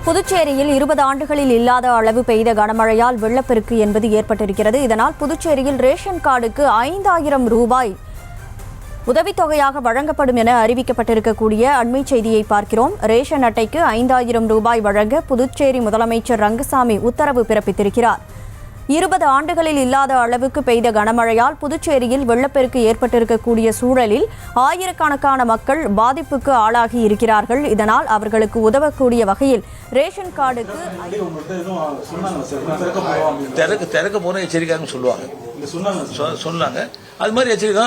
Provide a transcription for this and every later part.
புதுச்சேரியில் 20 ஆண்டுகளில் இல்லாத அளவு பெய்த கனமழையால் வெள்ளப்பெருக்கு என்பது ஏற்பட்டிருக்கிறது. இதனால் புதுச்சேரியில் ரேஷன் கார்டுக்கு 5000 ரூபாய் உதவித்தொகையாக வழங்கப்படும் என அறிவிக்கப்பட்டிருக்கக்கூடிய அண்மை செய்தியை பார்க்கிறோம். ரேஷன் அட்டைக்கு 5000 ரூபாய் வழங்க புதுச்சேரி முதலமைச்சர் ரங்கசாமி உத்தரவு பிறப்பித்திருக்கிறார். 20 ஆண்டுகளில் இல்லாத அளவுக்கு பெய்த கனமழையால் புதுச்சேரியில் வெள்ளப்பெருக்கு ஏற்பட்டிருக்கக்கூடிய சூழலில் ஆயிரக்கணக்கான மக்கள் பாதிப்புக்கு ஆளாகி இருக்கிறார்கள். இதனால் அவர்களுக்கு உதவக்கூடிய வகையில் ரேஷன் கார்டுக்கு திறக்க போன எச்சரிக்கைன்னு சொல்லுவாங்க, சொன்னாங்க. அது மாதிரி எச்சரிக்கை,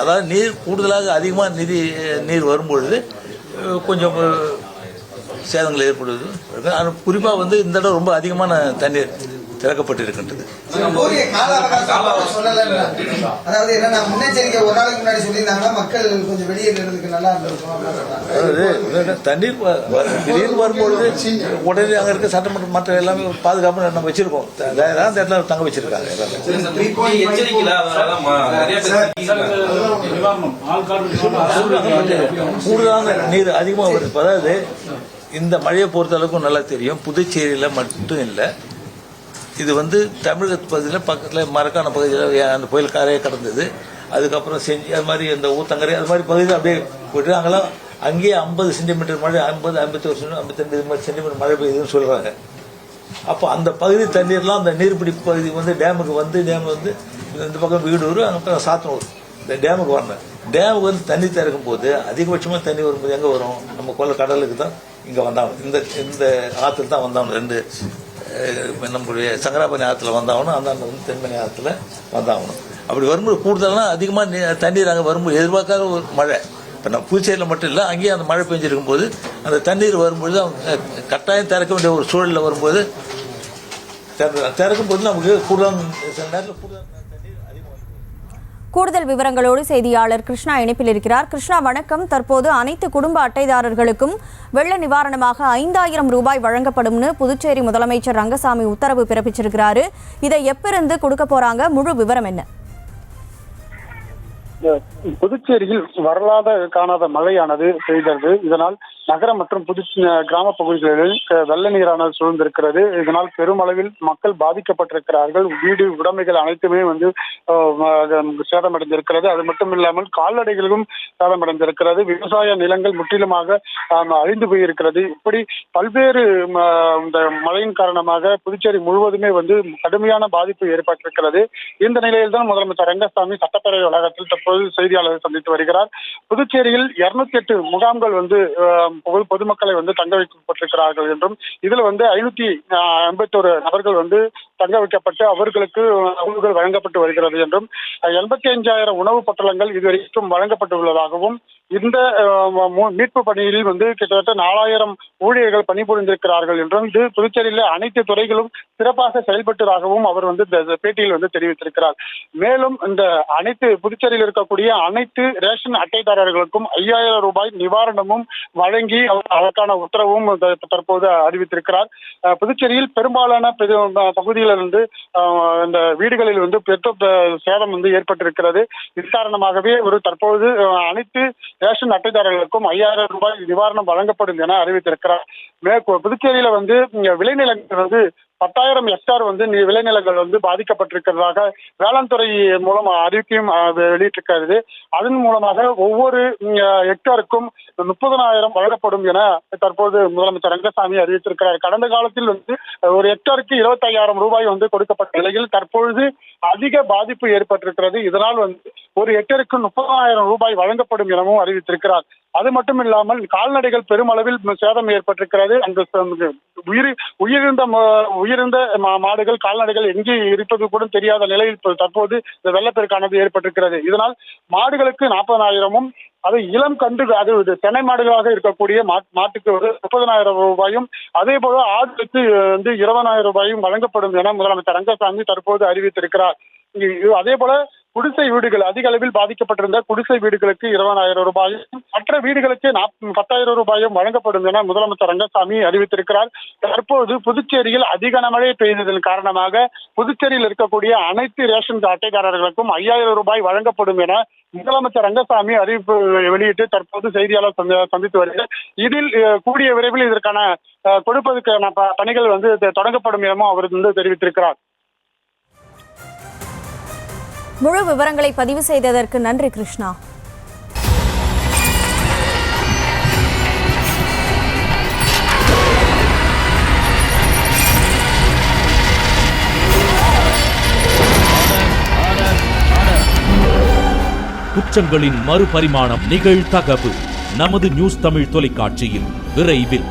அதாவது நீர் கூடுதலாக அதிகமாக நீர் வரும்பொழுது கொஞ்சம் சேதங்கள் ஏற்படுவது. குறிப்பாக வந்து இந்த இடம் ரொம்ப அதிகமான தண்ணீர் திறக்கப்பட்டிருக்கின்றது. தண்ணீர் திடீர்னு வரும்பொழுது உடனே அங்க இருக்க சட்டமன்ற மற்ற எல்லாமே பாதுகாப்பு நம்ம வச்சிருக்கோம், அந்த இடத்துல தங்க வச்சிருக்காங்க. கூடுதலான நீர் அதிகமாக வருது. அதாவது இந்த மழையை பொறுத்த அளவுக்கு நல்லா தெரியும், புதுச்சேரியில் மட்டும் இல்லை, இது வந்து தமிழக பகுதியில் பக்கத்தில் மரக்கான பகுதியில் அந்த புயல் காரையே கடந்தது. அதுக்கப்புறம் செஞ்சு அது மாதிரி இந்த ஊத்தங்கரை அது மாதிரி பகுதியில் அப்படியே போயிட்டு அங்கெல்லாம் அங்கேயே 50 சென்டிமீட்டர் மழை, 50, 51, 52 சென்டிமீட்டர் மழை பெய்யுதுன்னு சொல்கிறாங்க. அப்போ அந்த பகுதி தண்ணீர்லாம் அந்த நீர்பிடிப்பு பகுதி வந்து டேமுக்கு வந்து இந்த பக்கம் வீடூர், அங்கே சாத்தனூர், இந்த டேமுக்கு வரணும். டேமுக்கு வந்து தண்ணி திறக்கும் போது அதிகபட்சமாக தண்ணி வரும்போது எங்கே வரும்? நம்ம கொல்ல கடலுக்கு தான் இங்கே வந்தாகணும், இந்த ஆற்றுல தான் வந்தாகணும். 2 நம்மளுடைய சங்கராபணி ஆற்றுல வந்தாகணும், அந்த வந்து தென்மணி ஆற்றுல வந்தாகணும். அப்படி வரும்போது கூடுதலாக அதிகமாக தண்ணீர் அங்கே வரும்போது எதிர்பார்க்காத ஒரு மழை. இப்போ நம்ம புதுச்சேரியில் மட்டும் இல்லை, அங்கேயும் அந்த மழை பெஞ்சிருக்கும் போது அந்த தண்ணீர் வரும்பொழுது அவங்க கட்டாயம் திறக்க வேண்டிய ஒரு சூழலில் வரும்போது திறக்கும் போது நமக்கு சில நேரத்தில் கூடுதல் விவரங்களோடு செய்தியாளர் கிருஷ்ணா இணைப்பில் இருக்கிறார். கிருஷ்ணா, வணக்கம். தற்போது அனைத்து குடும்ப அட்டைதாரர்களுக்கும் வெள்ள நிவாரணமாக 5000 ரூபாய் வழங்கப்படும்னு புதுச்சேரி முதலமைச்சர் ரங்கசாமி உத்தரவு பிறப்பிச்சிருக்கிறாரு. இதை எப்பிருந்து கொடுக்க போறாங்க? முழு விவரம் என்ன? புதுச்சேரியில் வரலாத காணாத மழையானது பெய்தது. இதனால் நகர மற்றும் கிராம பகுதிகளில் வெள்ள நீரானது சூழ்ந்திருக்கிறது. இதனால் பெருமளவில் மக்கள் பாதிக்கப்பட்டிருக்கிறார்கள். வீடு உடைமைகள் அனைத்துமே வந்து சேதமடைந்திருக்கிறது. அது மட்டும் இல்லாமல் கால்நடைகளும் சேதமடைந்திருக்கிறது. விவசாய நிலங்கள் முற்றிலுமாக அழிந்து போயிருக்கிறது. இப்படி பல்வேறு இந்த மழையின் காரணமாக புதுச்சேரி முழுவதுமே வந்து கடுமையான பாதிப்பு ஏற்பட்டிருக்கிறது. இந்த நிலையில் தான் முதலமைச்சர் ரங்கசாமி சட்டப்பேரவை வளாகத்தில் தற்போது செய்தியாளர்கள் சந்தித்து வருகிறார். புதுச்சேரியில் 208 முகாம்கள் வந்து பொதுமக்களை வந்து தங்க வைக்கப்பட்டிருக்கிறார்கள் என்றும் இதில் வந்து 551 நபர்கள் வந்து தங்க வைக்கப்பட்டு அவர்களுக்கு உணவுகள் வழங்கப்பட்டு வருகிறது என்றும் 85,000 உணவு பொட்டலங்கள் இதுவரைக்கும் வழங்கப்பட்டுள்ளதாகவும் இந்த மீட்பு பணியில் வந்து கிட்டத்தட்ட 4000 ஊழியர்கள் பணிபுரிந்திருக்கிறார்கள் என்றும் இது புதுச்சேரியில் அனைத்து துறைகளும் சிறப்பாக செயல்பட்டதாகவும் அவர் வந்து பேட்டியில் வந்து தெரிவித்திருக்கிறார். மேலும் இந்த அனைத்து புதுச்சேரியில் இருக்கக்கூடிய அனைத்து ரேஷன் அட்டைதாரர்களுக்கும் 5000 ரூபாய் நிவாரணமும் வழங்கி அதற்கான உத்தரவும் தற்போது அறிவித்திருக்கிறார். புதுச்சேரியில் பெரும்பாலான பகுதிகளிலிருந்து இந்த வீடுகளில் வந்து பெரிய சேதம் வந்து ஏற்பட்டிருக்கிறது. இது காரணமாகவே ஒரு தற்போது அனைத்து ரேஷன் அட்டைதாரர்களுக்கும் 5000 ரூபாய் நிவாரணம் வழங்கப்படும் என அறிவித்திருக்கிறார். புதுச்சேரியில வந்து விளைநிலங்கள் வந்து 10,000 ஹெக்டார் வந்து விளைநிலங்கள் வந்து பாதிக்கப்பட்டிருக்கிறதாக வேளாண் துறை மூலம் அறிவிக்கையும் வெளியிட்டிருக்கிறது. அதன் மூலமாக ஒவ்வொரு ஹெக்டாருக்கும் 30,000 வழங்கப்படும் என தற்போது முதலமைச்சர் ரங்கசாமி அறிவித்திருக்கிறார். கடந்த காலத்தில் வந்து ஒரு ஹெக்டாருக்கு 25,000 ரூபாய் வந்து கொடுக்கப்பட்ட நிலையில் தற்பொழுது அதிக பாதிப்பு ஏற்பட்டிருக்கிறது. இதனால் வந்து ஒரு ஹெக்டருக்கு 30,000 ரூபாய் வழங்கப்படும் எனவும் அறிவித்திருக்கிறார். அது மட்டும் இல்லாமல் கால்நடைகள் பெருமளவில் சேதம் ஏற்பட்டிருக்கிறது. அந்த உயிரிழந்த மாடுகள் கால்நடைகள் எங்கே இருப்பது கூட தெரியாத நிலையில் தற்போது இந்த வெள்ளப்பெருக்கானது ஏற்பட்டிருக்கிறது. இதனால் மாடுகளுக்கு 40,000-ம் அது இளம் கன்று அது சென்னை மாடுகளாக இருக்கக்கூடிய மாட்டுக்கு 30,000 ரூபாயும் அதே போல ஆடுகளுக்கு வந்து 20,000 ரூபாயும் வழங்கப்படும் என முதலமைச்சர் ரங்கசாமி தற்போது அறிவித்திருக்கிறார். அதே போல குடிசை வீடுகள் அதிக அளவில் பாதிக்கப்பட்டிருந்த குடிசை வீடுகளுக்கு 20,000 ரூபாயும் மற்ற வீடுகளுக்கு 10,000 ரூபாயும் வழங்கப்படும் என முதலமைச்சர் ரங்கசாமி அறிவித்திருக்கிறார். தற்போது புதுச்சேரியில் அதிக கனமழை பெய்ததன் காரணமாக புதுச்சேரியில் இருக்கக்கூடிய அனைத்து ரேஷன் அட்டைதாரர்களுக்கும் 5,000 ரூபாய் வழங்கப்படும் என முதலமைச்சர் ரங்கசாமி அறிவிப்பு வெளியிட்டு தற்போது செய்தியாளர் சந்தித்து வருகிறார். இதில் கூடிய விரைவில் இதற்கான கொடுப்பதற்கான பணிகள் தொடங்கப்படும் எனவும் அவர் தெரிவித்திருக்கிறார். முழு விவரங்களை பதிவு செய்ததற்கு நன்றி கிருஷ்ணா. குற்றங்களின் மறுபரிமாணம் நிகழ்தகவு நமது நியூஸ் தமிழ் தொலைக்காட்சியில் விரைவில்.